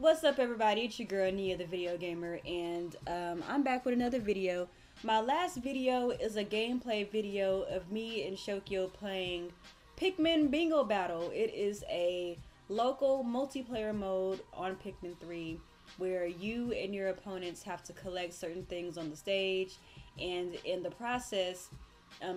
What's up, everybody? It's your girl Nia, the video gamer, and I'm back with another video. My last video is a gameplay video of me and Shokyo playing Pikmin Bingo Battle. It is a local multiplayer mode on Pikmin 3 where you and your opponents have to collect certain things on the stage, and in the process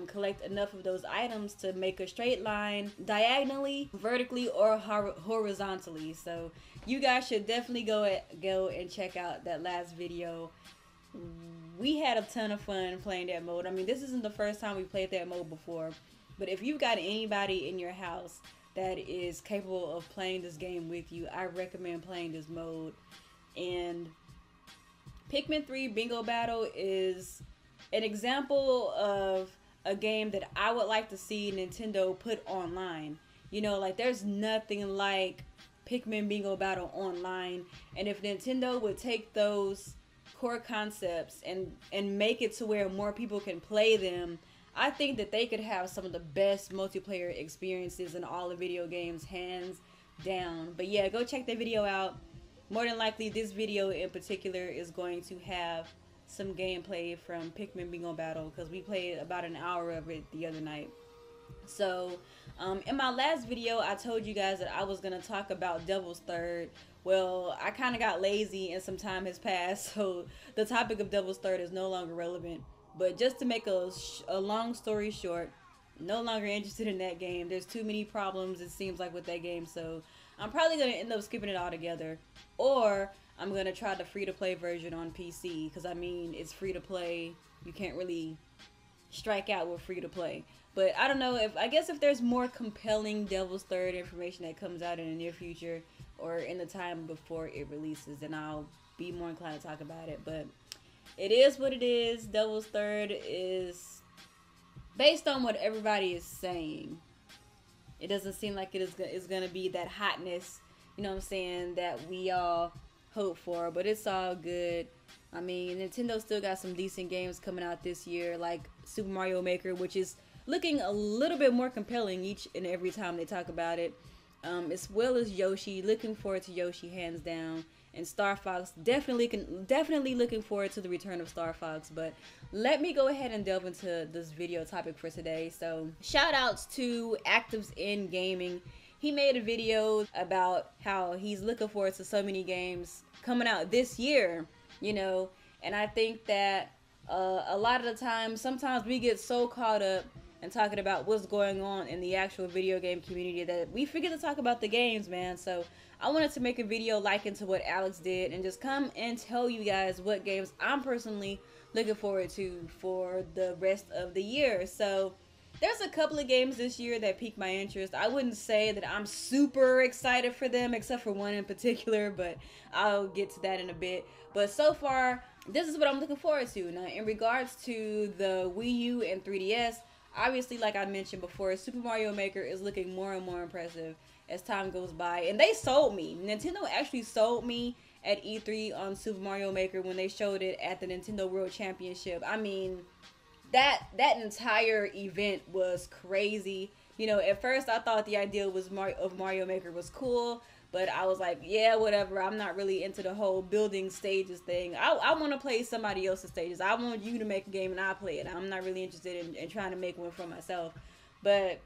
collect enough of those items to make a straight line diagonally, vertically, or horizontally. So you guys should definitely go and check out that last video. We had a ton of fun playing that mode. I mean, this isn't the first time we played that mode before, but if you've got anybody in your house that is capable of playing this game with you, I recommend playing this mode. And Pikmin 3 Bingo Battle is an example of a game that I would like to see Nintendo put online. You know, like, there's nothing like Pikmin Bingo Battle online, and if Nintendo would take those core concepts and make it to where more people can play them, I think that they could have some of the best multiplayer experiences in all the video games, hands down. But yeah, go check that video out. More than likely, this video in particular is going to have some gameplay from Pikmin Bingo Battle, because we played about an hour of it the other night. So in my last video, I told you guys that I was going to talk about Devil's Third. Well, I kind of got lazy and some time has passed, so the topic of Devil's Third is no longer relevant. But just to make a long story short, no longer interested in that game. There's too many problems, it seems like, with that game, so I'm probably going to end up skipping it altogether. Or I'm going to try the free-to-play version on PC, because, I mean, it's free-to-play. You can't really strike out with free-to-play. But I don't know, I guess if there's more compelling Devil's Third information that comes out in the near future or in the time before it releases, then I'll be more inclined to talk about it. But it is what it is. Devil's Third is based on what everybody is saying. It doesn't seem like it is going to be that hotness, you know what I'm saying, that we all hope for, but it's all good. I mean, Nintendo still got some decent games coming out this year, like Super Mario Maker, which is looking a little bit more compelling each and every time they talk about it, as well as Yoshi. Looking forward to Yoshi, hands down. And Star Fox, definitely looking forward to the return of Star Fox. But let me go ahead and delve into this video topic for today. So shout outs to Actives in Gaming. He made a video about how he's looking forward to so many games coming out this year, you know, and I think that a lot of the time, sometimes we get so caught up in talking about what's going on in the actual video game community that we forget to talk about the games, man. So I wanted to make a video likened to what Alex did and just come and tell you guys what games I'm personally looking forward to for the rest of the year. So there's a couple of games this year that piqued my interest. I wouldn't say that I'm super excited for them, except for one in particular, but I'll get to that in a bit. But so far, this is what I'm looking forward to. Now, in regards to the Wii U and 3DS, obviously, like I mentioned before, Super Mario Maker is looking more and more impressive as time goes by. And they sold me. Nintendo actually sold me at E3 on Super Mario Maker when they showed it at the Nintendo World Championship. I mean, that entire event was crazy. You know, at first I thought the idea was Mario Maker was cool, but I was like, yeah, whatever. I'm not really into the whole building stages thing. I want to play somebody else's stages. I want you to make a game and I play it. I'm not really interested in trying to make one for myself. But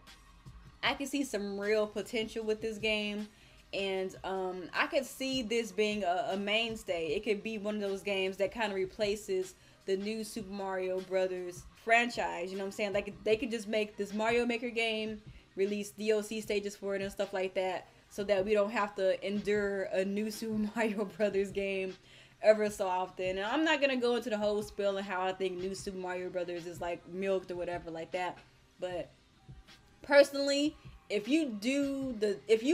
I can see some real potential with this game, and I could see this being a mainstay. It could be one of those games that kind of replaces the new Super Mario Brothers franchise, you know what I'm saying? Like, they could just make this Mario Maker game, release DLC stages for it and stuff like that, so that we don't have to endure a new Super Mario Brothers game ever so often. And I'm not gonna go into the whole spiel of how I think new Super Mario Brothers is like milked or whatever like that, but personally, if you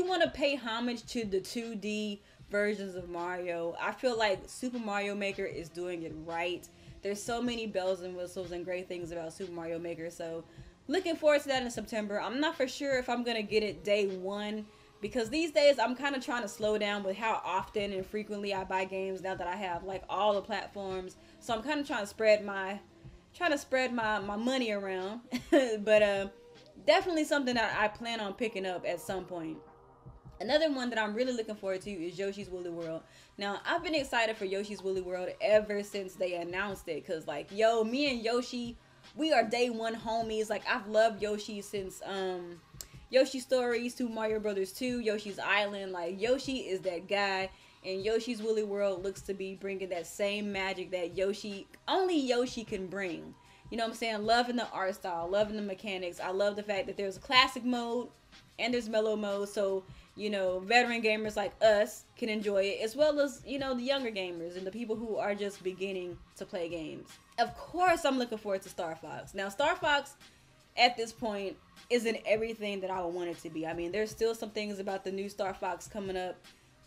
want to pay homage to the 2D versions of Mario, I feel like Super Mario Maker is doing it right. There's so many bells and whistles and great things about Super Mario Maker, so looking forward to that in September. I'm not for sure if I'm going to get it day one, because these days I'm kind of trying to slow down with how often and frequently I buy games now that I have like all the platforms. So I'm kind of trying to spread my money around. But definitely something that I plan on picking up at some point. Another one that I'm really looking forward to is Yoshi's Woolly World. Now, I've been excited for Yoshi's Woolly World ever since they announced it. Because, like, yo, me and Yoshi, we are day one homies. Like, I've loved Yoshi since, Yoshi Stories, Super Mario Brothers 2, Yoshi's Island. Like, Yoshi is that guy. And Yoshi's Woolly World looks to be bringing that same magic that only Yoshi can bring. You know what I'm saying? Loving the art style, loving the mechanics. I love the fact that there's a classic mode and there's mellow mode. So, you know, veteran gamers like us can enjoy it, as well as, you know, the younger gamers and the people who are just beginning to play games. Of course, I'm looking forward to Star Fox. Now, Star Fox, at this point, isn't everything that I would want it to be. I mean, there's still some things about the new Star Fox coming up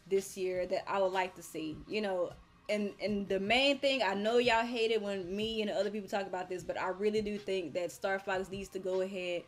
this year that I would like to see. You know, and the main thing, I know y'all hate it when me and other people talk about this, but I really do think that Star Fox needs to go ahead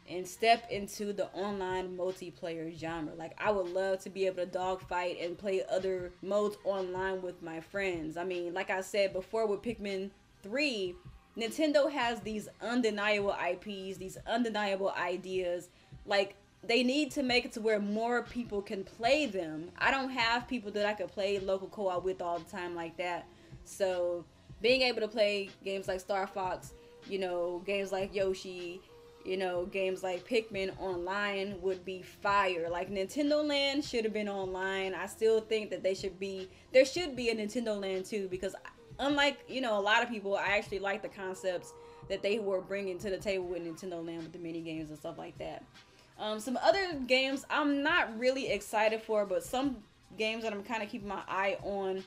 and step into the online multiplayer genre. Like, I would love to be able to dogfight and play other modes online with my friends. I mean, like I said before with Pikmin 3, Nintendo has these undeniable IPs, these undeniable ideas. Like, they need to make it to where more people can play them. I don't have people that I could play local co-op with all the time like that. So, being able to play games like Star Fox, you know, games like Yoshi, you know, games like Pikmin online would be fire. Like, Nintendo Land should have been online. I still think that there should be a Nintendo Land too, because unlike, you know, a lot of people, I actually like the concepts that they were bringing to the table with Nintendo Land with the mini games and stuff like that. Some other games I'm not really excited for, but some games that I'm kind of keeping my eye on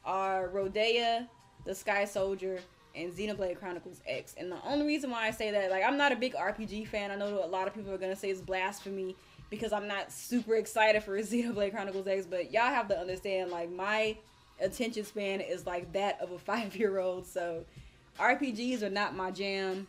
are Rodea, The Sky Soldier, and Xenoblade Chronicles X. And the only reason why I say that, like, I'm not a big RPG fan. I know a lot of people are going to say it's blasphemy because I'm not super excited for Xenoblade Chronicles X, but y'all have to understand, like, my attention span is like that of a 5-year-old, so RPGs are not my jam.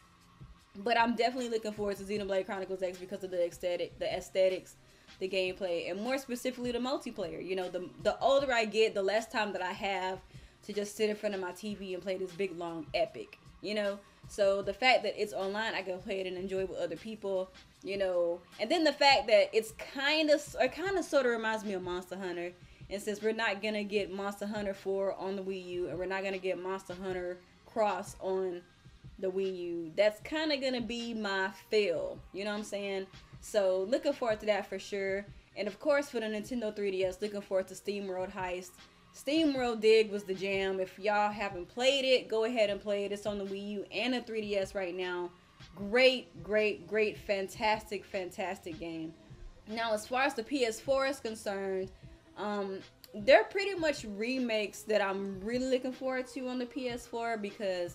But I'm definitely looking forward to Xenoblade Chronicles X because of the aesthetics, the gameplay, and more specifically the multiplayer. You know, the older I get, the less time that I have to just sit in front of my TV and play this big long epic. You know, so the fact that it's online, I can play it and enjoy it with other people. You know, and then the fact that it's kind of sort of reminds me of Monster Hunter. And since we're not gonna get Monster Hunter 4 on the Wii U, and we're not gonna get Monster Hunter Cross on the Wii U, that's kind of gonna be my fail, you know what I'm saying? So looking forward to that for sure. And of course, for the Nintendo 3DS, looking forward to SteamWorld Heist. SteamWorld Dig was the jam. If y'all haven't played it, go ahead and play it. It's on the Wii U and the 3DS right now. Great, fantastic game. Now, as far as the PS4 is concerned, they're pretty much remakes that I'm really looking forward to on the PS4, because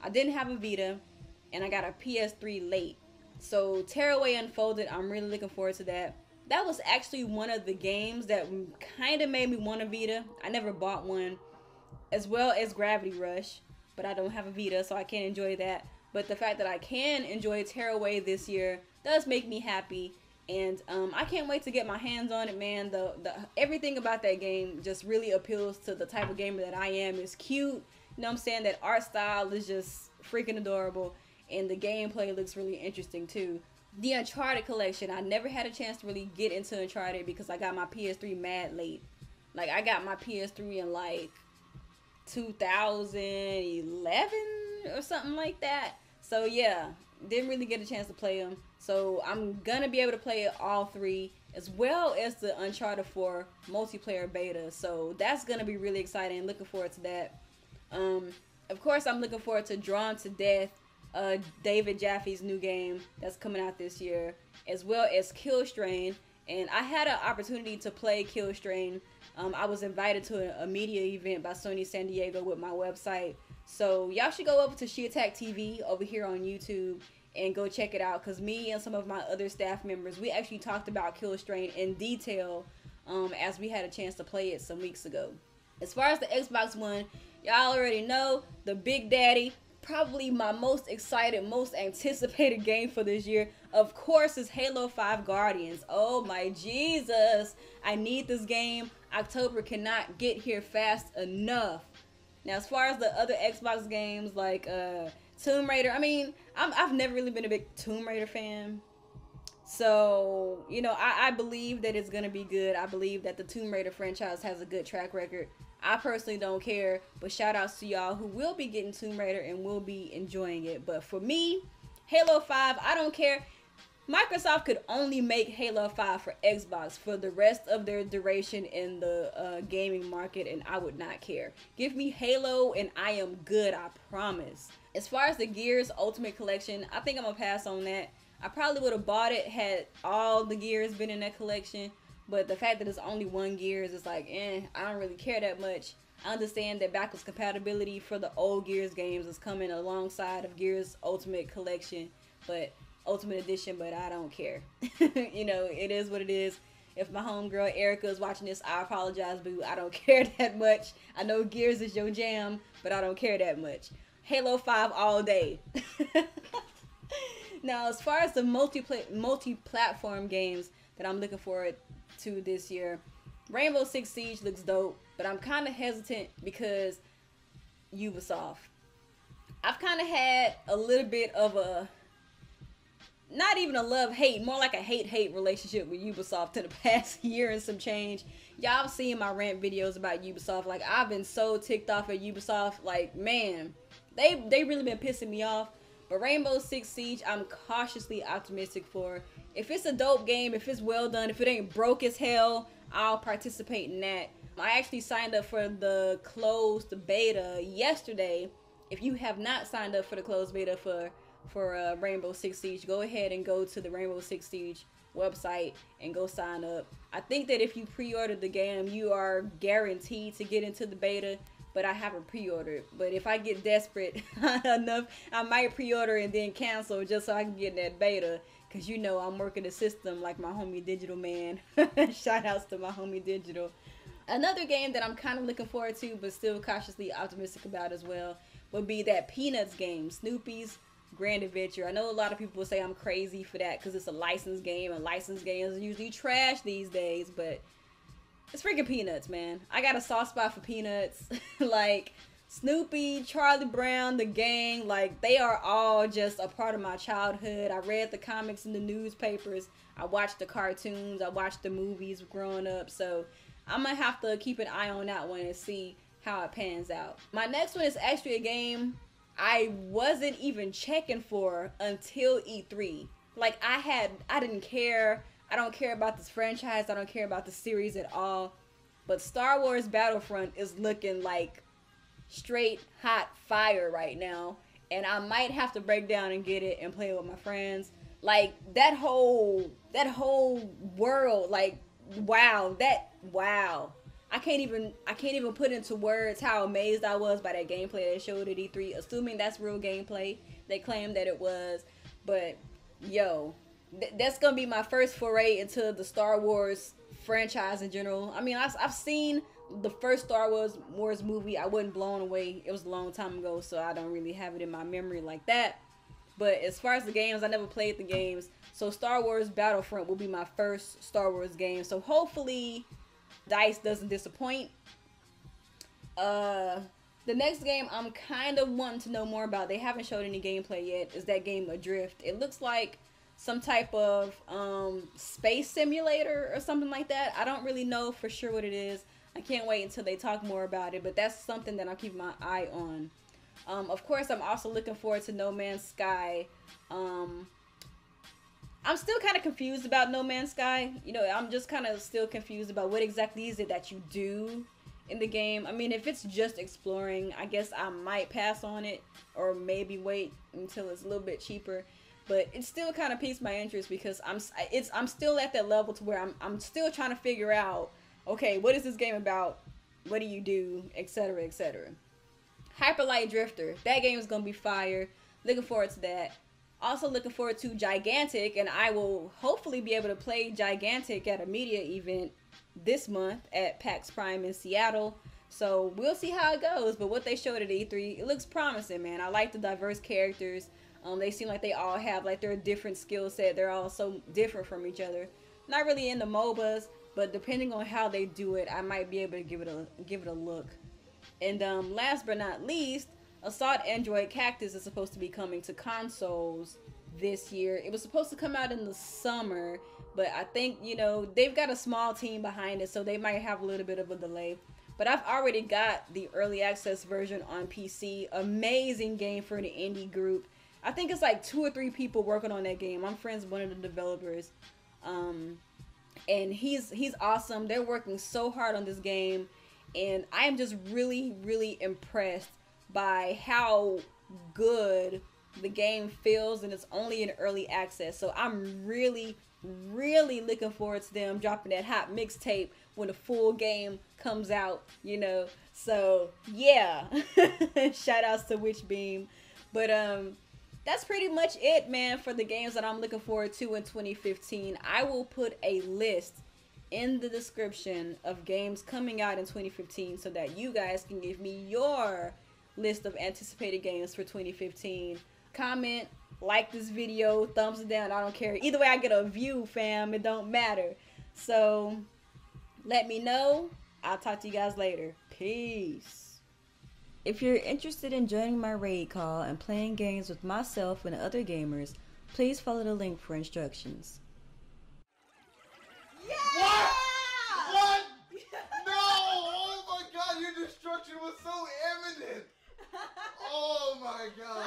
I didn't have a Vita, and I got a PS3 late. So, Tearaway Unfolded, I'm really looking forward to that. That was actually one of the games that kind of made me want a Vita. I never bought one. As well as Gravity Rush, but I don't have a Vita, so I can't enjoy that. But the fact that I can enjoy Tearaway this year does make me happy. And I can't wait to get my hands on it, man. The everything about that game just really appeals to the type of gamer that I am. It's cute. You know what I'm saying? That art style is just freaking adorable. And the gameplay looks really interesting too. The Uncharted collection, I never had a chance to really get into Uncharted because I got my PS3 mad late. Like, I got my PS3 in like 2011 or something like that. So yeah, didn't really get a chance to play them. So I'm gonna be able to play all three, as well as the Uncharted 4 multiplayer beta. So that's gonna be really exciting. Looking forward to that. Of course, I'm looking forward to Drawn to Death, David Jaffe's new game that's coming out this year, as well as Kill Strain. And I had an opportunity to play Kill Strain. I was invited to a media event by Sony San Diego with my website. So y'all should go over to She Attack TV over here on YouTube and go check it out, because me and some of my other staff members, we actually talked about Kill Strain in detail as we had a chance to play it some weeks ago. As far as the Xbox One, y'all already know the Big Daddy, probably my most excited, most anticipated game for this year, of course, is Halo 5 Guardians. Oh my Jesus, I need this game. October cannot get here fast enough. Now, as far as the other Xbox games like Tomb Raider, I mean, I've never really been a big Tomb Raider fan. So, you know, I believe that it's going to be good. I believe that the Tomb Raider franchise has a good track record. I personally don't care, but shout outs to y'all who will be getting Tomb Raider and will be enjoying it. But for me, Halo 5, I don't care. Microsoft could only make Halo 5 for Xbox for the rest of their duration in the gaming market, and I would not care. Give me Halo and I am good, I promise. As far as the Gears Ultimate Collection, I think I'm going to pass on that. I probably would have bought it had all the Gears been in that collection, but the fact that it's only one Gears is like, I don't really care that much. I understand that backwards compatibility for the old Gears games is coming alongside of Gears Ultimate Collection, but Ultimate Edition, but I don't care. You know, it is what it is. If my homegirl Erica is watching this, I apologize, boo. I don't care that much. I know Gears is your jam, but I don't care that much. Halo 5 all day. Now, as far as the multi-platform games that I'm looking forward to this year, Rainbow Six Siege looks dope, but I'm kind of hesitant because Ubisoft. I've kind of had a little bit of a, not even a love-hate, more like a hate-hate relationship with Ubisoft in the past year and some change. Y'all have seen my rant videos about Ubisoft. Like, I've been so ticked off at Ubisoft. Like, man, they really been pissing me off. But Rainbow Six Siege, I'm cautiously optimistic for. If it's a dope game, if it's well done, if it ain't broke as hell, I'll participate in that. I actually signed up for the closed beta yesterday. If you have not signed up for the closed beta for Rainbow Six Siege, go ahead and go to the Rainbow Six Siege website and go sign up. I think that if you pre-order the game, you are guaranteed to get into the beta, but I haven't pre-ordered. But if I get desperate enough, I might pre-order and then cancel just so I can get in that beta, because you know I'm working the system like my homie Digital Man. Shout outs to my homie Digital. Another game that I'm kind of looking forward to, but still cautiously optimistic about as well, would be that Peanuts game, Snoopy's Grand Adventure. I know a lot of people say I'm crazy for that because it's a licensed game, and licensed games are usually trash these days, but it's freaking Peanuts, man. I got a soft spot for Peanuts. Like, Snoopy, Charlie Brown, the gang, like, they are all just a part of my childhood. I read the comics in the newspapers. I watched the cartoons. I watched the movies growing up. So I'm going to have to keep an eye on that one and see how it pans out. My next one is actually a game I wasn't even checking for until E3. Like, I didn't care. I don't care about this franchise. I don't care about the series at all. But Star Wars Battlefront is looking like straight hot fire right now. And I might have to break down and get it and play it with my friends. Like, that whole world, like, wow. I can't even put into words how amazed I was by that gameplay they showed at E3, assuming that's real gameplay. They claimed that it was, but yo, that's gonna be my first foray into the Star Wars franchise in general. I mean, I've seen the first Star Wars movie. I wasn't blown away. It was a long time ago, so I don't really have it in my memory like that. But as far as the games, I never played the games, so Star Wars Battlefront will be my first Star Wars game. So hopefully DICE doesn't disappoint. The next game I'm kind of wanting to know more about, they haven't showed any gameplay yet, is that game Adrift. It looks like some type of space simulator or something like that. I don't really know for sure what it is. I can't wait until they talk more about it, but that's something that I'll keep my eye on. Of course, I'm also looking forward to No Man's Sky. I'm still kind of confused about No Man's Sky. You know, I'm just kind of still confused about what exactly is it that you do in the game. I mean, if it's just exploring, I guess I might pass on it or maybe wait until it's a little bit cheaper. But it still kind of piques my interest because I'm still at that level to where I'm still trying to figure out, okay, what is this game about? What do you do? Etc. etc. Hyper Light Drifter. That game is going to be fire. Looking forward to that. Also looking forward to Gigantic, and I will hopefully be able to play Gigantic at a media event this month at PAX Prime in Seattle. So we'll see how it goes, but what they showed at E3, it looks promising, man. I like the diverse characters. They seem like they all have like their different skill set. They're all so different from each other. Not really into MOBAs, but depending on how they do it, I might be able to give it a look. And last but not least, Assault Android Cactus is supposed to be coming to consoles this year. It was supposed to come out in the summer, but I think, you know, they've got a small team behind it, so they might have a little bit of a delay. But I've already got the early access version on PC. Amazing game for an indie group. I think it's like 2 or 3 people working on that game. I'm friends with one of the developers. And he's awesome. They're working so hard on this game. And I am just really, really impressed by how good the game feels. And it's only in early access. So I'm really, really looking forward to them dropping that hot mixtape when the full game comes out, you know. So yeah. Shout outs to Witchbeam. But that's pretty much it, man, for the games that I'm looking forward to in 2015. I will put a list in the description of games coming out in 2015 so that you guys can give me your list of anticipated games for 2015. Comment, like this video, thumbs it down, I don't care. Either way I get a view, fam, it don't matter. So let me know. I'll talk to you guys later. Peace. If you're interested in joining my raid call and playing games with myself and other gamers, please follow the link for instructions. Yeah! What? What? No! Oh my god, your destruction was so imminent! Oh my god!